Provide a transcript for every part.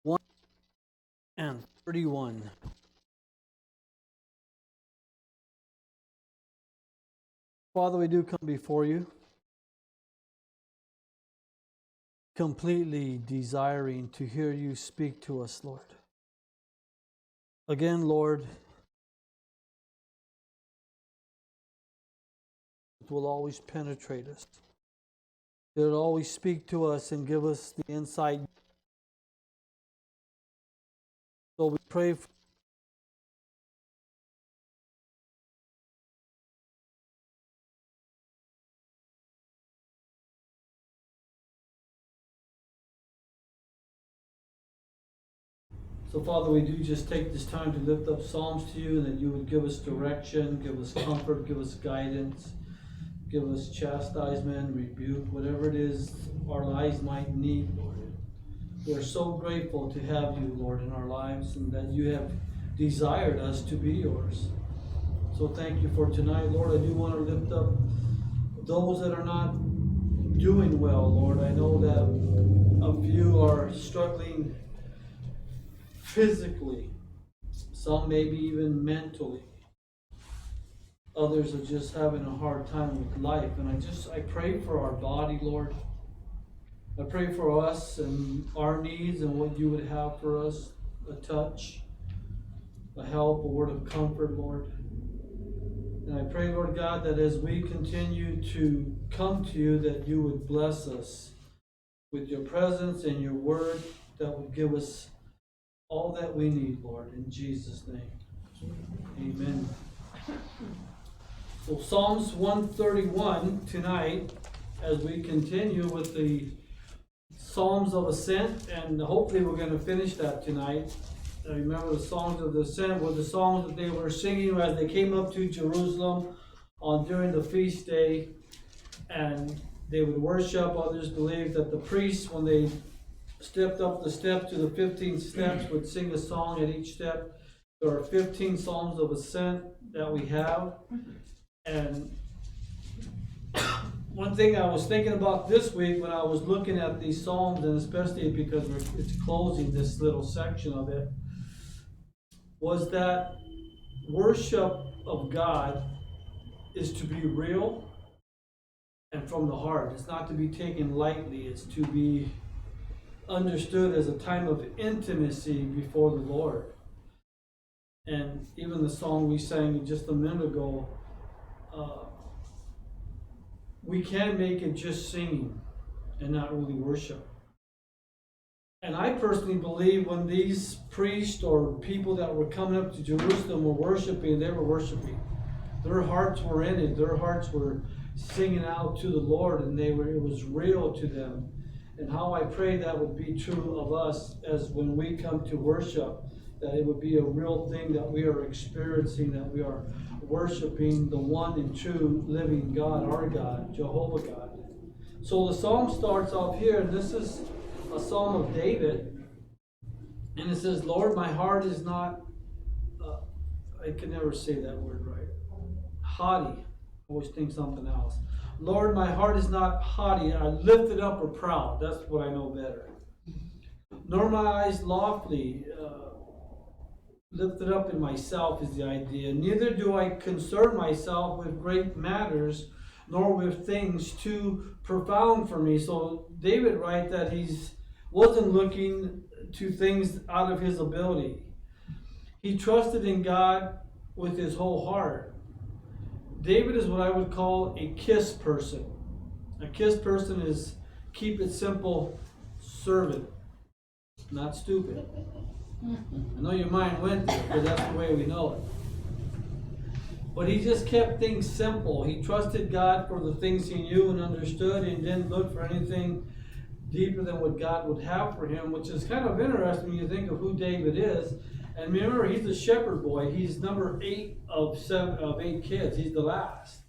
1 and 31. Father, we do come before you, completely desiring to hear you speak to us, Lord. Again, Lord, it will always penetrate us. It will always speak to us and give us the insight. So we pray for So, Father, we do just take this time to lift up Psalms to you, and that you would give us direction, give us comfort, give us guidance, give us chastisement, rebuke, whatever it is our lives might need, Lord. We're so grateful to have you, Lord, in our lives, and that you have desired us to be yours. So thank you for tonight, Lord. I do want to lift up those that are not doing well, Lord. I know that a few are struggling physically, some maybe even mentally. Others are just having a hard time with life. And I pray for our body, Lord. I pray for us and our needs and what you would have for us. A touch, a help, a word of comfort, Lord. And I pray, Lord God, that as we continue to come to you, that you would bless us with your presence and your word that would give us all that we need, Lord, in Jesus' name. Amen. So Psalms 131 tonight, as we continue with the Psalms of Ascent, and hopefully we're going to finish that tonight. I remember the Songs of the Ascent were the songs that they were singing as they came up to Jerusalem during the feast day, and they would worship. Others believed that the priests, when they stepped up the steps to the 15 steps, would sing a song at each step. There are 15 Psalms of Ascent that we have. And one thing I was thinking about this week when I was looking at these Psalms, and especially because it's closing this little section of it, was that worship of God is to be real and from the heart. It's not to be taken lightly. It's to be understood as a time of intimacy before the Lord. And even the song we sang just a minute ago, we can make it just singing and not really worship. And I personally believe when these priests or people that were coming up to Jerusalem were worshiping, they were worshiping. Their hearts were in it. Their hearts were singing out to the Lord, and it was real to them. And how I pray that would be true of us as when we come to worship, that it would be a real thing that we are experiencing, that we are worshiping the one and true living God, our God, Jehovah God. So the psalm starts off here, and this is a psalm of David. And it says, Lord, my heart is not, I can never say that word right, haughty. I always think something else. Lord, my heart is not haughty, I lifted up or proud. That's what I know better. Nor my eyes lofty, lifted up in myself is the idea. Neither do I concern myself with great matters, nor with things too profound for me. So David writes that he wasn't looking to things out of his ability. He trusted in God with his whole heart. David is what I would call a KISS person. A KISS person is, keep it simple, servant, not stupid. I know your mind went there, because that's the way we know it. But he just kept things simple. He trusted God for the things he knew and understood, and didn't look for anything deeper than what God would have for him, which is kind of interesting when you think of who David is. And remember, he's a shepherd boy. He's number 8 of 8 kids. He's the last.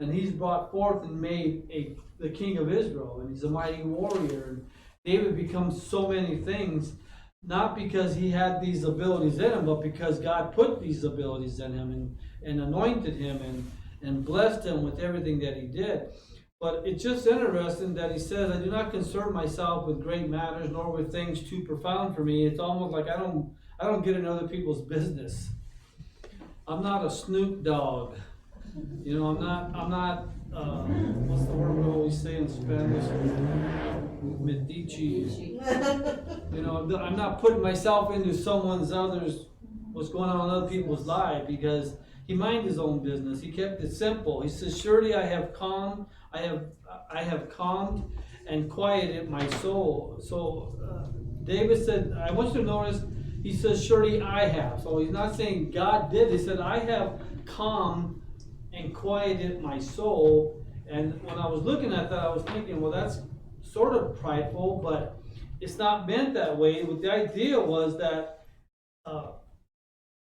And he's brought forth and made the king of Israel. And he's a mighty warrior. And David becomes so many things, not because he had these abilities in him, but because God put these abilities in him and anointed him and blessed him with everything that he did. But it's just interesting that he says, I do not concern myself with great matters, nor with things too profound for me. It's almost like I don't get in other people's business. I'm not a Snoop Dogg. You know, I'm not, what's the word we always say in Spanish? Medici. You know, I'm not putting myself into what's going on in other people's lives, because he minded his own business. He kept it simple. He says, surely I have calmed and quieted my soul. So David said, I want you to notice, he says, surely I have. So he's not saying God did. He said, I have calmed and quieted my soul. And when I was looking at that, I was thinking, well, that's sort of prideful, but it's not meant that way. The idea was that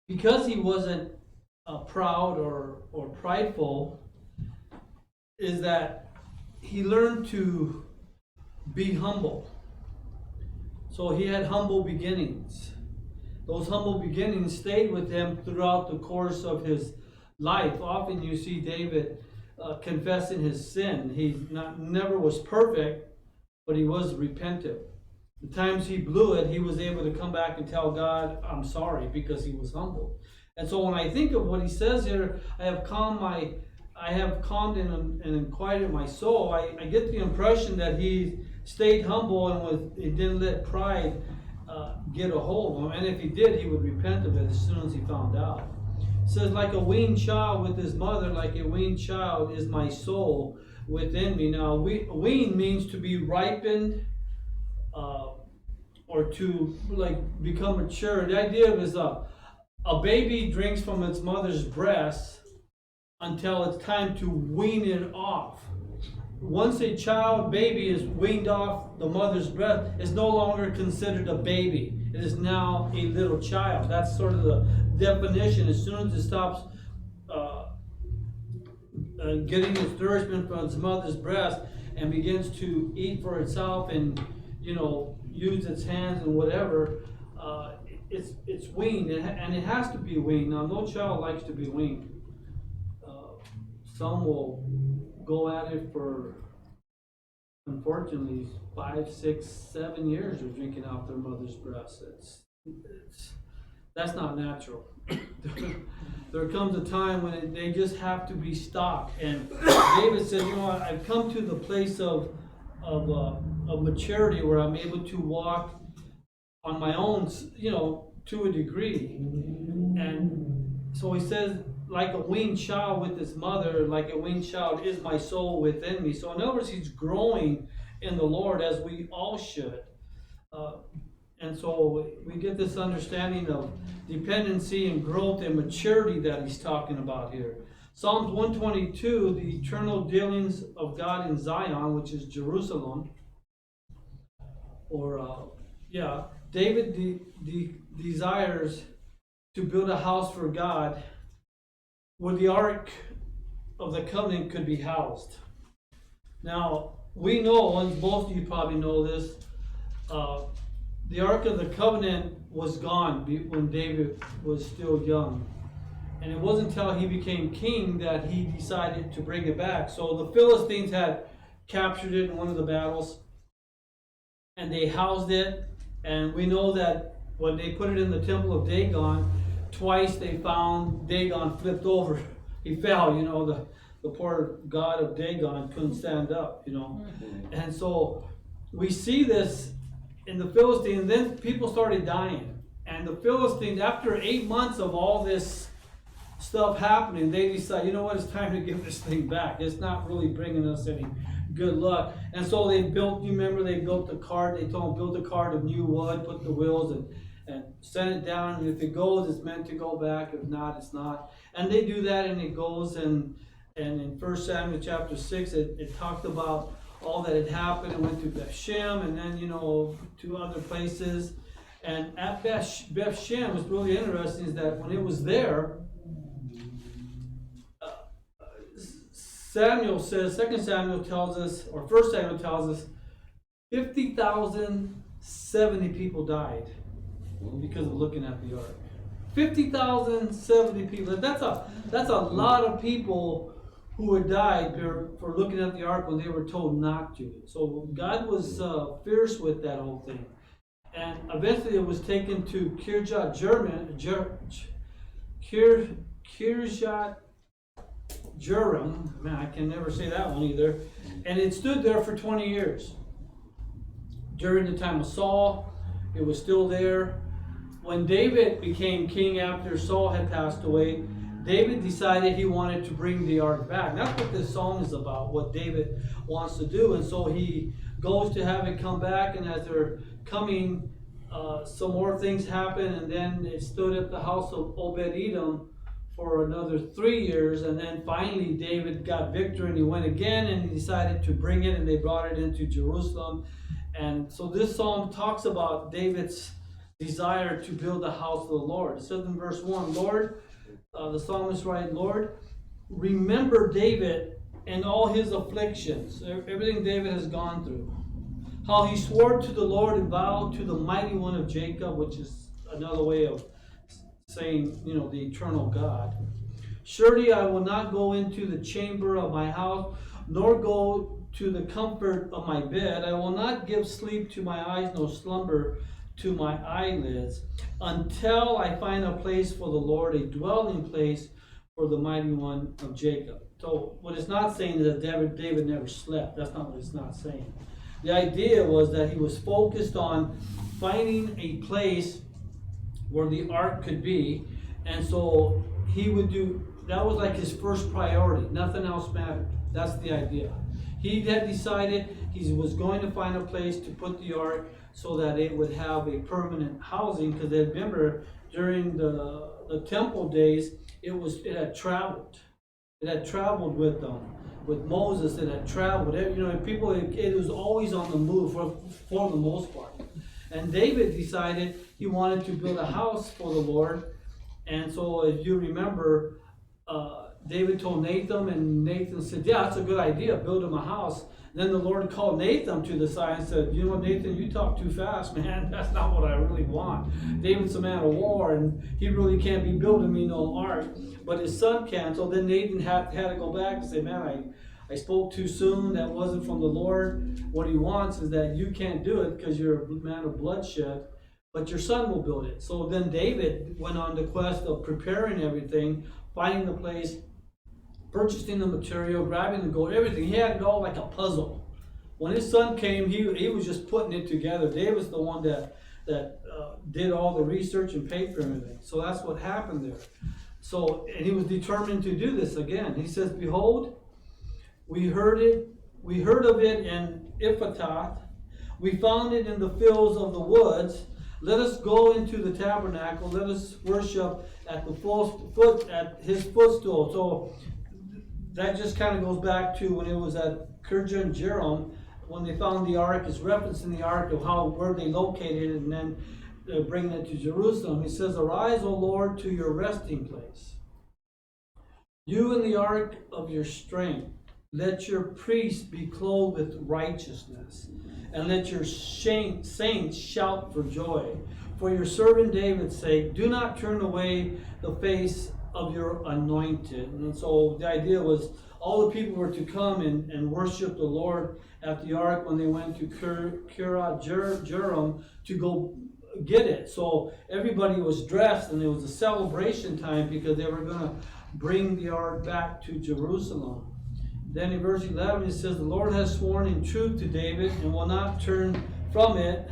because he wasn't proud or prideful, is that he learned to be humble. So he had humble beginnings. Those humble beginnings stayed with him throughout the course of his life. Often you see David confessing his sin. He never was perfect, but he was repentant. The times he blew it, he was able to come back and tell God, I'm sorry, because he was humble. And so when I think of what he says here, I have calmed and quieted my soul, I get the impression that he stayed humble and he didn't let pride get a hold of him. And if he did, he would repent of it as soon as he found out. It says, like a weaned child with his mother, like a weaned child is my soul within me. Now, wean means to be ripened, or to become mature. The idea is a baby drinks from its mother's breast until it's time to wean it off. Once a baby is weaned off the mother's breast, it's no longer considered a baby. It is now a little child. That's sort of the definition. As soon as it stops getting its nourishment from its mother's breast and begins to eat for itself and, use its hands and whatever, it's weaned, and it has to be weaned. Now, no child likes to be weaned. Some will go at it for, unfortunately, 5, 6, 7 years of drinking out their mother's breast. That's not natural. There comes a time when they just have to be stopped. And David said, I've come to the place of maturity where I'm able to walk on my own, to a degree. And so he says, like a weaned child with his mother, like a weaned child is my soul within me. So in other words, he's growing in the Lord, as we all should. And so we get this understanding of dependency and growth and maturity that he's talking about here. Psalms 122, the eternal dealings of God in Zion, which is Jerusalem. David desires to build a house for God where the Ark of the Covenant could be housed. Now, we know, and most of you probably know this, the Ark of the Covenant was gone when David was still young. And it wasn't until he became king that he decided to bring it back. So the Philistines had captured it in one of the battles, and they housed it. And we know that when they put it in the temple of Dagon, twice they found Dagon flipped over. He fell, the poor god of Dagon couldn't stand up, And so we see this in the Philistines, and then people started dying. And the Philistines, after 8 months of all this stuff happening, they decide, it's time to give this thing back. It's not really bringing us any good luck. And so they built the cart. They told them, build a cart of new wood, put the wheels, and send it down. And if it goes, it's meant to go back. If not, it's not. And they do that, and it goes. And in 1 Samuel chapter 6, it talked about all that had happened. It went to Beth-Shem, and then, to other places. And at Beth-Shem, what's really interesting is that when it was there, Samuel says, 2 Samuel tells us, or 1 Samuel tells us, 50,070 people died because of looking at the ark. 50,070 people. That's a lot of people who had died for looking at the ark when they were told not to. So God was fierce with that whole thing. And eventually it was taken to Kirjat Jearim. Man, I can never say that one either. And it stood there for 20 years. During the time of Saul, it was still there. When David became king after Saul had passed away, David decided he wanted to bring the ark back. That's what this song is about, what David wants to do. And so he goes to have it come back, and as they're coming, some more things happen, and then it stood at the house of Obed-Edom for another 3 years, and then finally David got victory, and he went again, and he decided to bring it, and they brought it into Jerusalem. And so this psalm talks about David's desire to build the house of the Lord. It says in verse 1, Lord, the psalmist writes, Lord, remember David and all his afflictions, everything David has gone through. How he swore to the Lord and vowed to the mighty one of Jacob, which is another way of saying, the eternal God. Surely I will not go into the chamber of my house, nor go to the comfort of my bed. I will not give sleep to my eyes, nor slumber to my eyelids, until I find a place for the Lord, a dwelling place for the mighty one of Jacob. So what it's not saying is that David never slept. That's not what it's not saying. The idea was that he was focused on finding a place where the ark could be, and so he would do, that was like his first priority. Nothing else mattered. That's the idea. He had decided he was going to find a place to put the ark so that it would have a permanent housing, because they remember during the temple days, it had traveled. It had traveled with them. With Moses, it had traveled. People, it was always on the move for the most part. And David decided he wanted to build a house for the Lord. And so if you remember, David told Nathan, and Nathan said, yeah, that's a good idea, build him a house. Then the Lord called Nathan to the side and said, Nathan, you talk too fast, man. That's not what I really want. David's a man of war, and he really can't be building me no ark. But his son can. So then Nathan had to go back and say, man, I spoke too soon. That wasn't from the Lord. What he wants is that you can't do it because you're a man of bloodshed, but your son will build it. So then David went on the quest of preparing everything, finding the place, purchasing the material, grabbing the gold, everything. He had it all like a puzzle. When his son came, he was just putting it together. David's the one that did all the research and paid for everything. So that's what happened there. So, and he was determined to do this again. He says, behold, we heard of it in Iphatah. We found it in the fields of the woods. Let us go into the tabernacle. Let us worship at his footstool. So that just kind of goes back to when it was at Kirjat Jearim, when they found the ark. It's referencing the ark of where they located it, and then bringing it to Jerusalem. He says, arise, O Lord, to your resting place, you in the ark of your strength. Let your priests be clothed with righteousness, and let your saints shout for joy. For your servant David's sake, do not turn away the face of your anointed. And so the idea was all the people were to come and worship the Lord at the ark when they went to Kirjat Jearim to go get it. So everybody was dressed, and it was a celebration time because they were going to bring the ark back to Jerusalem. Then in verse 11 it says, the Lord has sworn in truth to David and will not turn from it.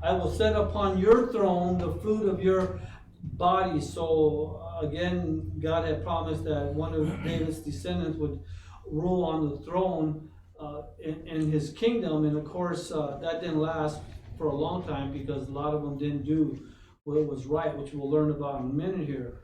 I will set upon your throne the fruit of your body. So again, God had promised that one of David's descendants would rule on the throne in his kingdom. And of course, that didn't last for a long time because a lot of them didn't do what was right, which we'll learn about in a minute here.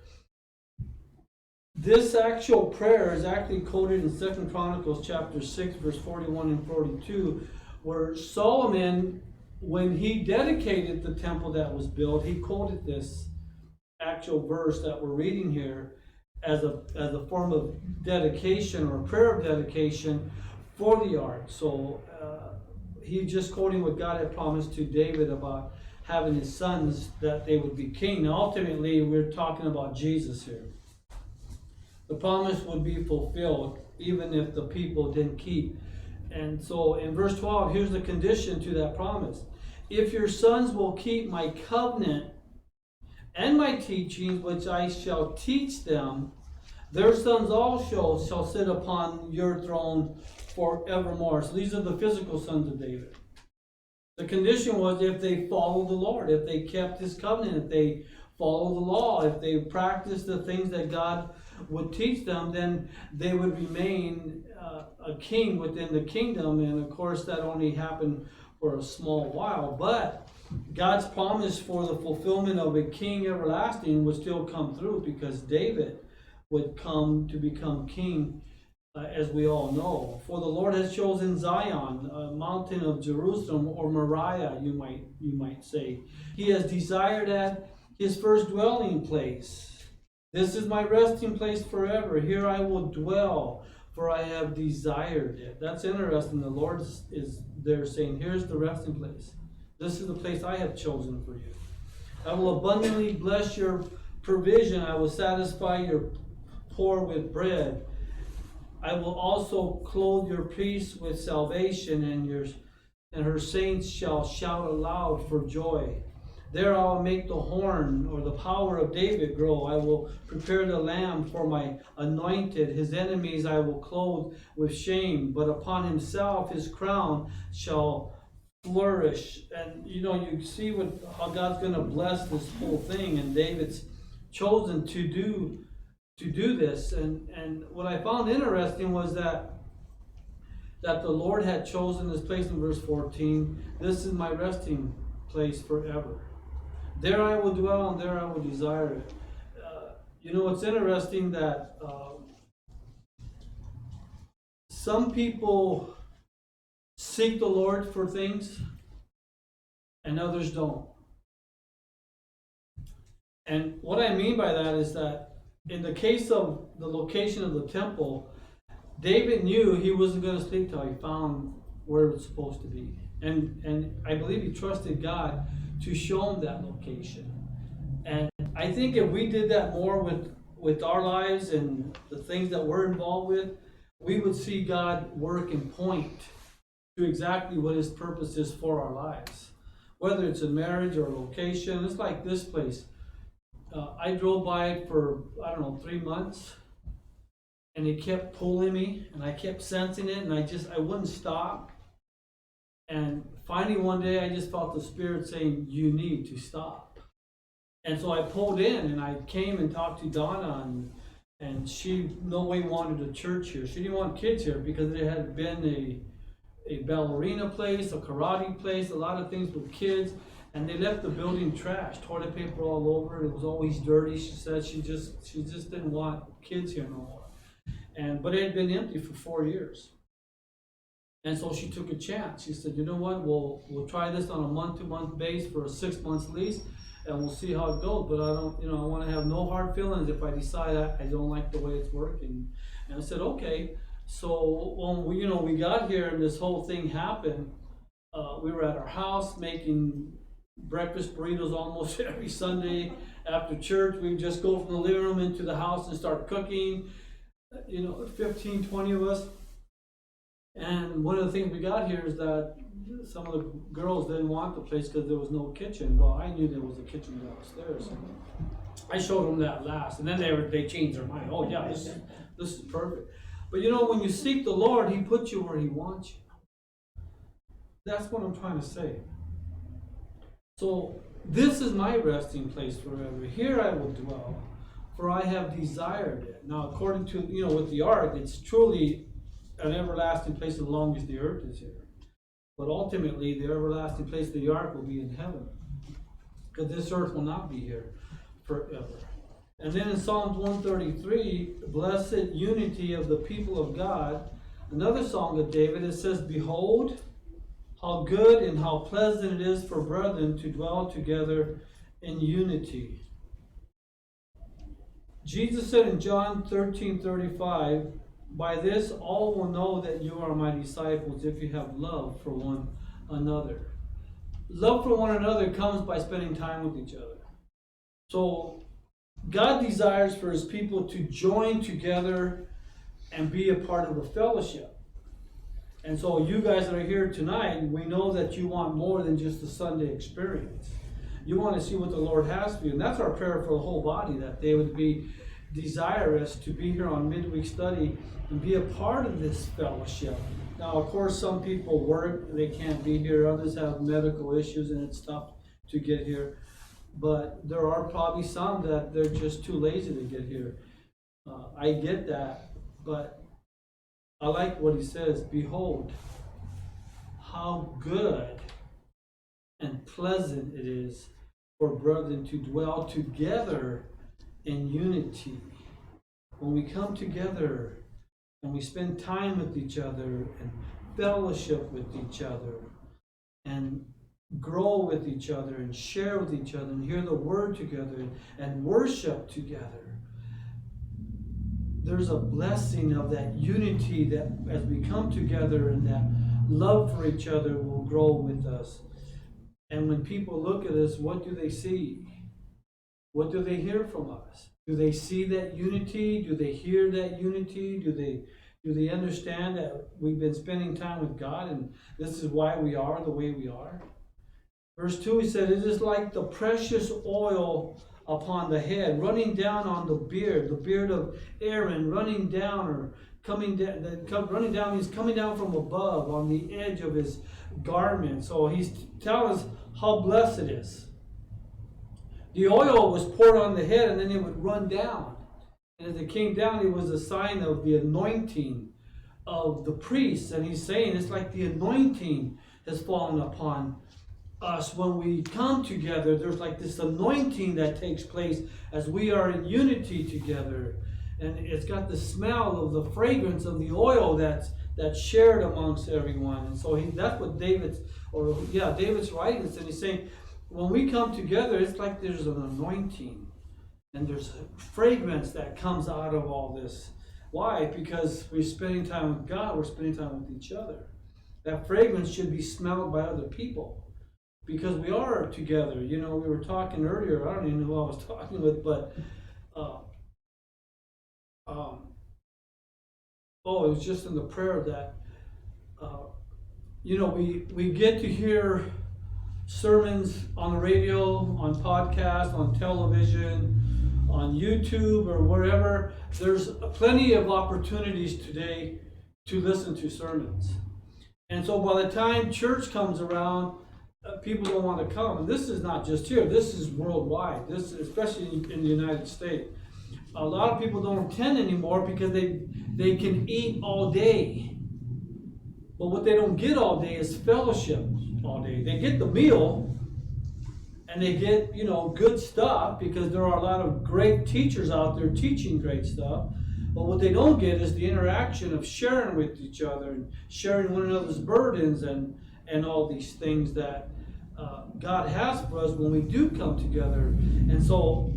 This actual prayer is actually quoted in 2 Chronicles chapter 6, verse 41 and 42, where Solomon, when he dedicated the temple that was built, he quoted this actual verse that we're reading here as a form of dedication or prayer of dedication for the ark. So he's just quoting what God had promised to David about having his sons, that they would be king. Now, ultimately, we're talking about Jesus here. The promise would be fulfilled even if the people didn't keep. And so in verse 12, here's the condition to that promise. If your sons will keep my covenant and my teachings, which I shall teach them, their sons also shall sit upon your throne forevermore. So these are the physical sons of David. The condition was if they followed the Lord, if they kept his covenant, if they followed the law, if they practiced the things that God would teach them, then they would remain a king within the kingdom. And of course, that only happened for a small while. But God's promise for the fulfillment of a king everlasting would still come through, because David would come to become king, as we all know. For the Lord has chosen Zion, a mountain of Jerusalem, or Moriah, you might say. He has desired at his first dwelling place. This is my resting place forever. Here I will dwell, for I have desired it. That's interesting. The Lord is there saying, here's the resting place. This is the place I have chosen for you. I will abundantly bless your provision. I will satisfy your poor with bread. I will also clothe your priests with salvation, and her saints shall shout aloud for joy. There I will make the horn, or the power of David, grow. I will prepare the lamb for my anointed. His enemies I will clothe with shame, but upon himself his crown shall flourish. And you see how God's going to bless this whole thing, and David's chosen to do this. And what I found interesting was that the Lord had chosen this place in verse 14. This is my resting place forever. There I will dwell, and there I will desire it. It's interesting that some people seek the Lord for things, and others don't. And what I mean by that is that in the case of the location of the temple, David knew he wasn't going to sleep till he found where it was supposed to be. And I believe he trusted God to show him that location. And I think if we did that more with our lives and the things that we're involved with, we would see God work and point to exactly what his purpose is for our lives. Whether it's a marriage or a location, it's like this place. I drove by it for, 3 months, and it kept pulling me, and I kept sensing it, and I wouldn't stop. And finally one day I just felt the Spirit saying, you need to stop. And so I pulled in, and I came and talked to Donna, and she no way wanted a church here. She didn't want kids here because there had been a ballerina place, a karate place, a lot of things with kids. And they left the building trashed, toilet paper all over. It was always dirty. She said she just didn't want kids here no more. But it had been empty for 4 years. And so she took a chance. She said, you know what, we'll try this on a month-to-month base for a 6 months lease, and we'll see how it goes. But I want to have no hard feelings if I decide I don't like the way it's working. And I said, okay. So when we got here and this whole thing happened, we were at our house making breakfast burritos almost every Sunday after church. We would just go from the living room into the house and start cooking, 15, 20 of us. And one of the things we got here is that some of the girls didn't want the place because there was no kitchen. Well, I knew there was a kitchen downstairs. I showed them that last, and then they changed their mind. Oh yeah, this is perfect. But when you seek the Lord, he puts you where he wants you. That's what I'm trying to say. So this is my resting place forever. Here I will dwell, for I have desired it. Now, according to, with the ark, it's truly an everlasting place as long as the earth is here. But ultimately, the everlasting place of the ark will be in heaven, because this earth will not be here forever. And then in Psalms 133, blessed unity of the people of God, another song of David, it says, behold, how good and how pleasant it is for brethren to dwell together in unity. Jesus said in John 13:35, by this all will know that you are my disciples if you have love for one another. Love for one another comes by spending time with each other. So God desires for his people to join together and be a part of a fellowship. And so you guys that are here tonight, we know that you want more than just the Sunday experience. You want to see what the Lord has for you. And that's our prayer for the whole body, that they would be desirous to be here on midweek study and be a part of this fellowship. Now, of course, some people work, they can't be here. Others have medical issues and it's tough to get here. But there are probably some that they're just too lazy to get here. I get that, but I like what he says. Behold, how good and pleasant it is for brethren to dwell together in unity. When we come together and we spend time with each other and fellowship with each other and grow with each other and share with each other and hear the word together and worship together, there's a blessing of that unity that as we come together, and that love for each other will grow with us. And when people look at us, what do they see? What do they hear from us? Do they see that unity? Do they hear that unity? Do they understand that we've been spending time with God and this is why we are the way we are? Verse 2, he said, it is like the precious oil upon the head, running down on the beard of Aaron, running down or coming down. Running down means coming down from above on the edge of his garment. So he's telling us how blessed it is. The oil was poured on the head and then it would run down. And as it came down, it was a sign of the anointing of the priests. And he's saying it's like the anointing has fallen upon us when we come together. There's like this anointing that takes place as we are in unity together, and it's got the smell of the fragrance of the oil that's shared amongst everyone. And so that's what David's writing this, and he's saying when we come together, it's like there's an anointing and there's a fragrance that comes out of all this. Why? Because we're spending time with God, we're spending time with each other. That fragrance should be smelled by other people. Because we are together. You know, we were talking earlier, I don't even know who I was talking with, but it was just in the prayer that we get to hear sermons on the radio, on podcast, on television, on YouTube or wherever. There's plenty of opportunities today to listen to sermons. And so by the time church comes around, people don't want to come. And this is not just here. This is worldwide. This, especially in the United States. A lot of people don't attend anymore because they can eat all day. But what they don't get all day is fellowship all day. They get the meal and they get, good stuff because there are a lot of great teachers out there teaching great stuff. But what they don't get is the interaction of sharing with each other and sharing one another's burdens and all these things that God has for us when we do come together. And so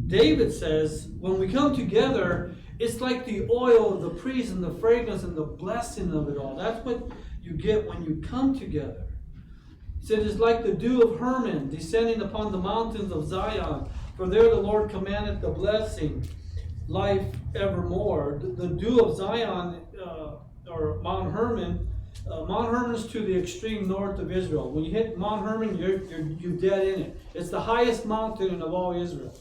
David says, when we come together, it's like the oil of the priest and the fragrance and the blessing of it all. That's what you get when you come together. He said, it's like the dew of Hermon descending upon the mountains of Zion. For there the Lord commanded the blessing, life evermore. The dew of Zion, or Mount Hermon, Mount Hermon is to the extreme north of Israel. When you hit Mount Hermon, you're dead in it. It's the highest mountain of all Israel.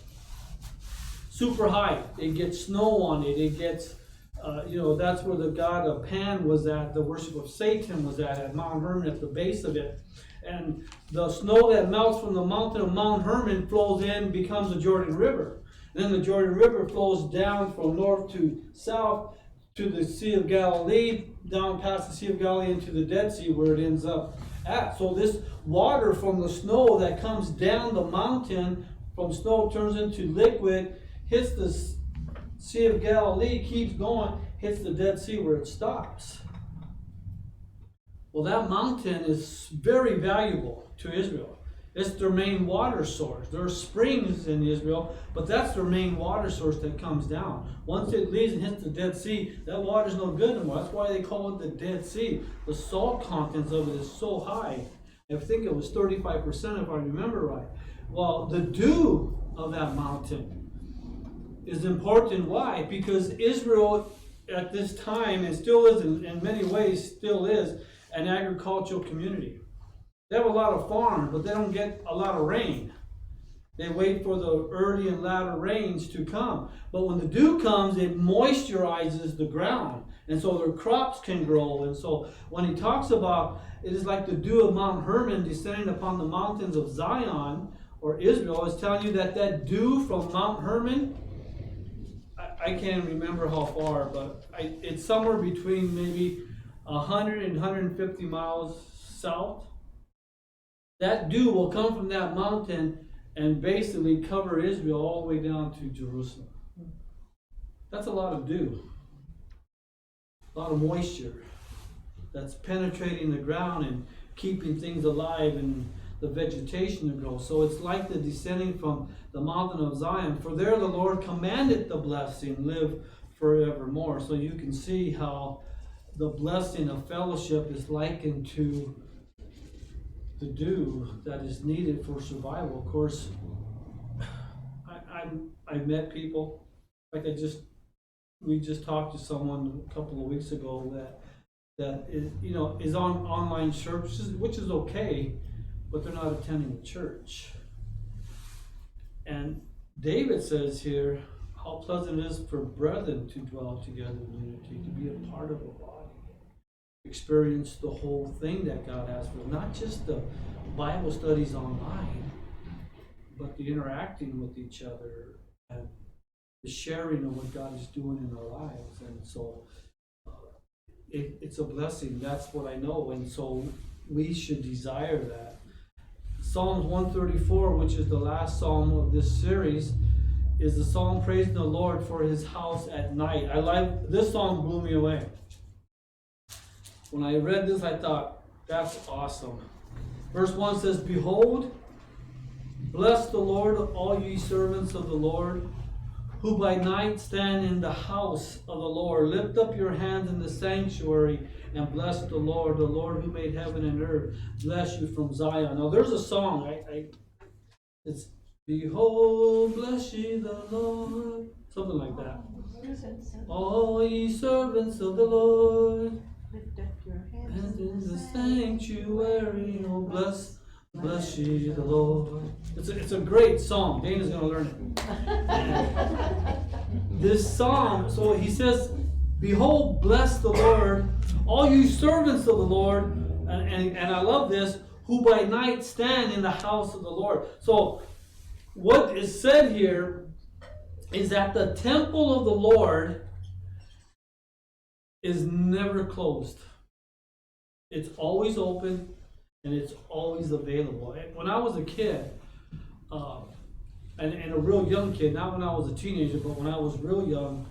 Super high. It gets snow on it. It gets, that's where the god of Pan was at. The worship of Satan was at Mount Hermon, at the base of it. And the snow that melts from the mountain of Mount Hermon flows in, becomes the Jordan River. And then the Jordan River flows down from north to south to the Sea of Galilee, down past the Sea of Galilee into the Dead Sea where it ends up at. So this water from the snow that comes down the mountain, from snow turns into liquid, hits the Sea of Galilee, keeps going, hits the Dead Sea where it stops. Well, that mountain is very valuable to Israel. It's their main water source. There are springs in Israel, but that's their main water source that comes down. Once it leaves and hits the Dead Sea, that water's no good anymore. That's why they call it the Dead Sea. The salt content of it is so high. I think it was 35% if I remember right. Well, the dew of that mountain is important. Why? Because Israel at this time, and still is in many ways, still is an agricultural community. They have a lot of farms, but they don't get a lot of rain. They wait for the early and latter rains to come. But when the dew comes, it moisturizes the ground. And so their crops can grow. And so when he talks about it is like the dew of Mount Hermon descending upon the mountains of Zion or Israel, is telling you that that dew from Mount Hermon, I can't remember how far, but it's somewhere between maybe 100 and 150 miles south. That dew will come from that mountain and basically cover Israel all the way down to Jerusalem. That's a lot of dew. A lot of moisture that's penetrating the ground and keeping things alive and the vegetation to grow. So it's like the descending from the mountain of Zion. For there the Lord commanded the blessing, live forevermore. So you can see how the blessing of fellowship is likened to the dew that is needed for survival. Of course, I've met people, like we just talked to someone a couple of weeks ago that is on online church, which is okay, but they're not attending the church. And David says here, how pleasant it is for brethren to dwell together in unity, to be a part of a body, experience the whole thing that God has for us, not just the Bible studies online, but the interacting with each other and the sharing of what God is doing in our lives. And so it's a blessing. That's what I know. And so we should desire that. Psalms 134, which is the last psalm of this series, is the psalm praising the Lord for his house at night. I like this song, blew me away. When I read this, I thought, that's awesome. Verse 1 says, Behold, bless the Lord, all ye servants of the Lord, who by night stand in the house of the Lord. Lift up your hands in the sanctuary and bless the Lord who made heaven and earth. Bless you from Zion. Now there's a song, it's Behold, bless ye the Lord. Something like that. All ye servants of the Lord, lift up your hands and in the sanctuary, oh bless ye the Lord. It's a great song. Dana's going to learn it. This psalm, so he says, Behold, bless the Lord, all you servants of the Lord, and I love this, who by night stand in the house of the Lord. So what is said here is that the temple of the Lord is never closed. It's always open and it's always available. When I was a kid, and a real young kid, not when I was a teenager, but when I was real young,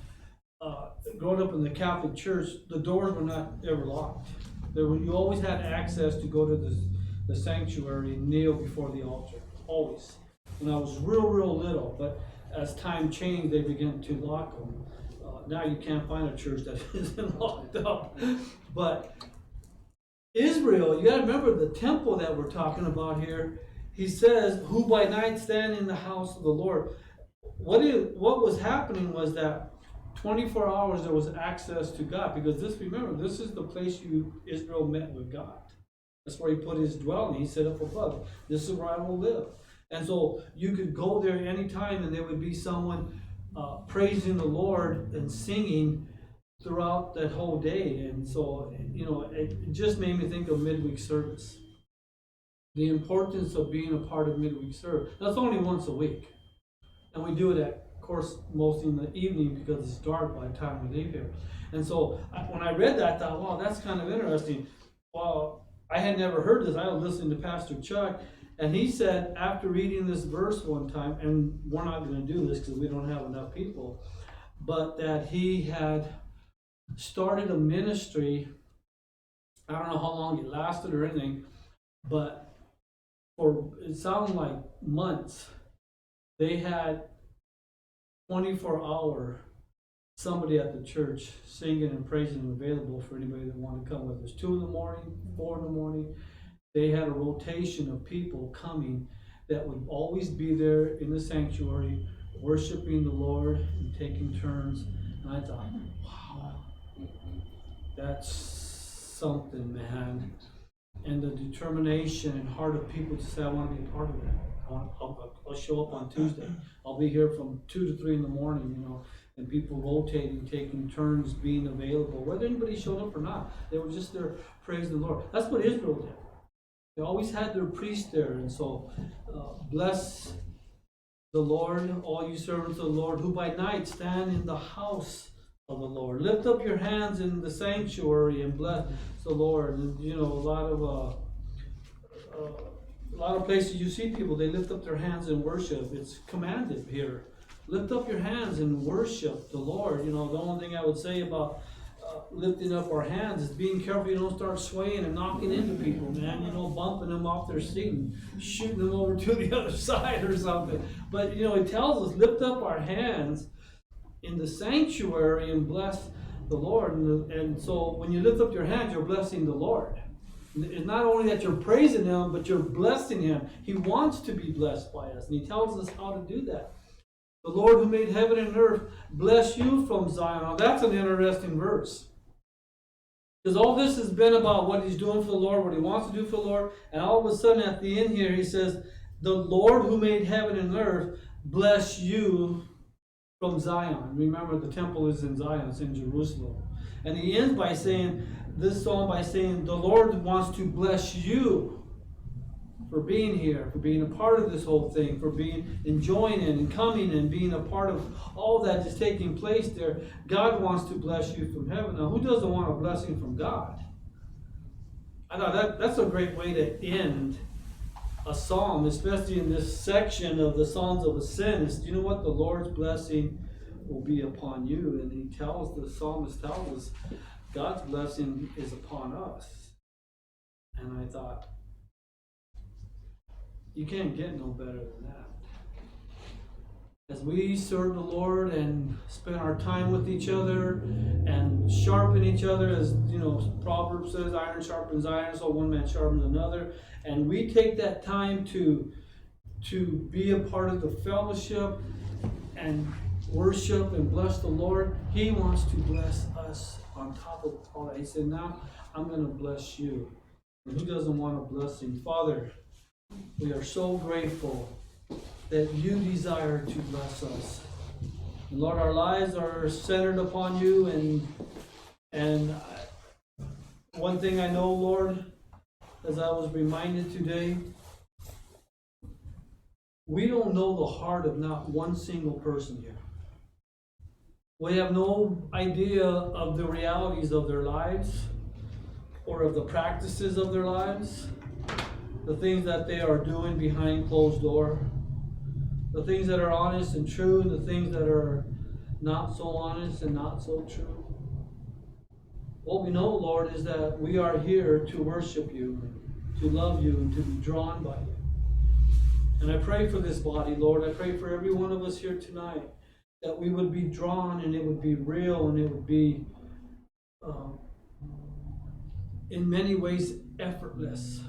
growing up in the Catholic Church, the doors were not ever locked. You always had access to go to the sanctuary and kneel before the altar. Always. When I was real little, but as time changed, they began to lock them. Now you can't find a church that isn't locked up. But Israel, you got to remember the temple that we're talking about here. He says, who by night stand in the house of the Lord. What was happening was that 24 hours there was access to God, because remember, this is the place Israel met with God. That's where he put his dwelling. He set up above. This is where I will live. And so you could go there anytime and there would be someone praising the Lord and singing throughout that whole day. And so, it just made me think of midweek service. The importance of being a part of midweek service. That's only once a week. And we do it of course, mostly in the evening because it's dark by the time we leave here. And so when I read that, I thought, wow, that's kind of interesting. Well, I had never heard this. I was listening to Pastor Chuck, and he said after reading this verse one time, and we're not going to do this because we don't have enough people, but that he had started a ministry. I don't know how long it lasted or anything, but it sounded like months. They had 24-hour somebody at the church singing and praising available for anybody that wanted to come with us. 2 in the morning, 4 in the morning. They had a rotation of people coming that would always be there in the sanctuary, worshiping the Lord and taking turns. And I thought, wow, That's something, man. And the determination and heart of people to say, I want to be a part of that. I'll show up on Tuesday. I'll be here from 2 to 3 in the morning, and people rotating, taking turns, being available, whether anybody showed up or not. They were just there praising the Lord. That's what Israel did. They always had their priest there, and so bless the Lord, all you servants of the Lord, who by night stand in the house of the Lord. Lift up your hands in the sanctuary and bless the Lord. And a lot of places you see people, they lift up their hands in worship. It's commanded here. Lift up your hands and worship the Lord. The only thing I would say about lifting up our hands is being careful you don't start swaying and knocking into people, man. Bumping them off their seat and shooting them over to the other side or something. But it tells us lift up our hands in the sanctuary and bless the Lord. And so when you lift up your hands, you're blessing the Lord. It's not only that you're praising Him, but you're blessing Him. He wants to be blessed by us, and He tells us how to do that. The Lord who made heaven and earth bless you from Zion. Now that's an interesting verse. Because all this has been about what He's doing for the Lord, what He wants to do for the Lord, and all of a sudden at the end here He says, the Lord who made heaven and earth bless you from Zion. Remember, the temple is in Zion, it's in Jerusalem. And He ends by saying, this song by saying, the Lord wants to bless you for being here, for being a part of this whole thing, for enjoying it and coming and being a part of all that is taking place there. God wants to bless you from heaven. Now, who doesn't want a blessing from God? I thought that's a great way to end a psalm, especially in this section of the Psalms of Ascent. You know what? The Lord's blessing will be upon you. And the psalmist tells us, God's blessing is upon us. And I thought, you can't get no better than that. As we serve the Lord and spend our time with each other and sharpen each other, as Proverbs says, iron sharpens iron, so one man sharpens another. And we take that time to be a part of the fellowship and worship and bless the Lord. He wants to bless us on top of all that. He said, now I'm going to bless you. And who doesn't want a blessing? Father, we are so grateful that you desire to bless us. And Lord, our lives are centered upon you, and one thing I know, Lord, as I was reminded today, we don't know the heart of not one single person here. We have no idea of the realities of their lives or of the practices of their lives. The things that they are doing behind closed door, the things that are honest and true, and the things that are not so honest and not so true. What we know, Lord, is that we are here to worship you, to love you, and to be drawn by you. And I pray for this body, Lord. I pray for every one of us here tonight that we would be drawn, and it would be real, and it would be in many ways effortless.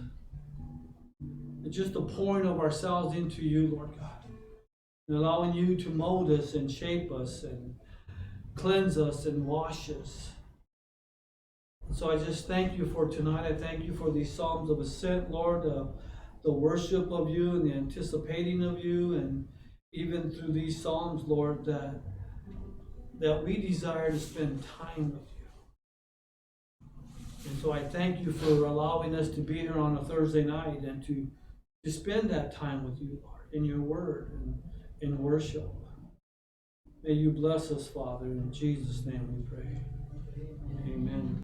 Just the pouring of ourselves into you, Lord God, and allowing you to mold us and shape us and cleanse us and wash us. And so I just thank you for tonight. I thank you for these Psalms of Ascent, Lord, the worship of you and the anticipating of you, and even through these Psalms, Lord, that we desire to spend time with you. And so I thank you for allowing us to be here on a Thursday night and to spend that time with you, Lord, in your word and in worship. May you bless us, Father. In Jesus' name we pray. Amen.